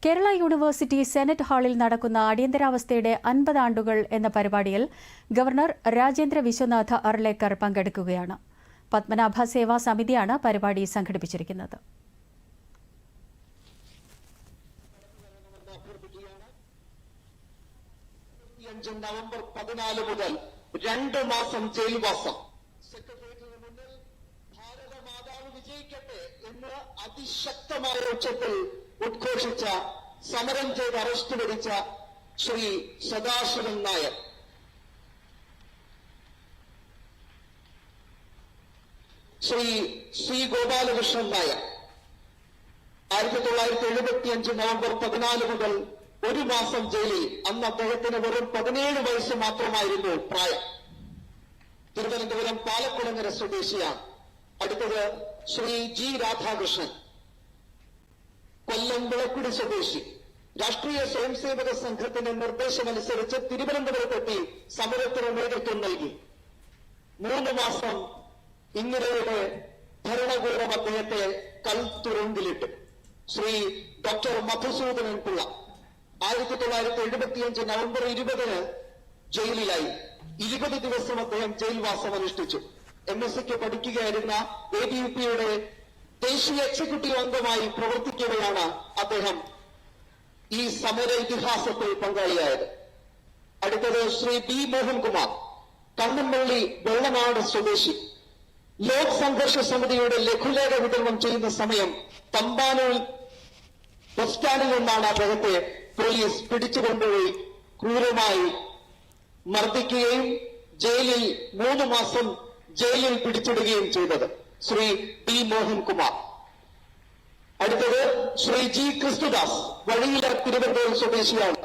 Kerala university senate ഹാളിൽ നടക്കുന്ന അടിയന്തരാവസ്ഥയുടെ 50 ആണ്ടുകൾ എന്ന പരിപാടിയിൽ ഗവർണർ രാജേന്ദ്ര വിശ്വനാഥ അർലേക്കർ പങ്കെടുക്കുകയാണ്. പത്മനാഭ സേവാ സമിതിയാണ് പരിപാടി സംഘടിപ്പിച്ചിരിക്കുന്നത്. നവംബർ 14 മുതൽ 2 മാസം ജയിൽവാസം. സെക്രട്ടേറിയറ്റിന് മുന്നിൽ ഭാരതമാതാവ് വിജയിക്കട്ടെ എന്ന് അതിശക്തമായ ഉച്ചത്തിൽ ഉദ്ഘോഷിച്ച, സമരം ചെയ്ത് അറസ്റ്റ് വരിച്ച ശ്രീ സദാശിവൻ നായർ, ശ്രീ ഗോപാലകൃഷ്ണൻ നായർ 1975 നവംബർ 14 മുതൽ 1 മാസം ജയിലിൽ. അന്ന് അദ്ദേഹത്തിന് വെറും 17 വയസ്സ് മാത്രമായിരുന്നു പ്രായം. തിരുവനന്തപുരം പാലക്കുളങ്ങര സ്വദേശിയാണ്. അടുത്തത് ശ്രീ ജി രാധാകൃഷ്ണൻ, കൊല്ലം വിളക്കുടി സ്വദേശി. രാഷ്ട്രീയ സ്വയംസേവക സംഘത്തിന്റെ നിർദ്ദേശമനുസരിച്ച് തിരുവനന്തപുരത്തെത്തി സമരത്തിന് നേതൃത്വം നൽകി. 3 മാസം ഇന്ദിരയുടെ ഭരണകൂടം അദ്ദേഹത്തെ കൽത്തുറുങ്കിലിട്ടു. ശ്രീ ഡോക്ടർ മധുസൂദനൻ പിള്ള 1975 നവംബർ 20 ജയിലിലായി. 20 ദിവസം അദ്ദേഹം ജയിൽവാസം അനുഷ്ഠിച്ചു. MSc പഠിക്കുകയായിരുന്ന ABUPയുടെ ദേശീയ എക്സിക്യൂട്ടീവ് അംഗമായി പ്രവർത്തിക്കുകയാണ് അദ്ദേഹം ഈ സമര ഇതിഹാസത്തിൽ പങ്കാളിയായത്. അടുത്തത് ശ്രീ ബി മോഹൻകുമാർ, കണ്ണമ്പള്ളി വെള്ളനാട് സ്വദേശി. ലോക് സംഘർഷ സമിതിയുടെ ലഘുലേഖ വിതരണം ചെയ്യുന്ന സമയം തമ്പാനൂർ ബസ് സ്റ്റാൻഡിൽ നിന്നാണ് അദ്ദേഹത്തെ പോലീസ് പിടിച്ചുകൊണ്ടുപോയി ക്രൂരമായി മർദ്ദിക്കുകയും ജയിലിൽ 3 മാസം ജയിലിൽ പിടിച്ചിടുകയും ചെയ്തത്. ശ്രീ ബി മോഹൻകുമാർ. അടുത്തത് ശ്രീ ജി ക്രിസ്തുദാസ്, വഴിയില തിരുവനന്തപുരം സ്വദേശിയാണ്.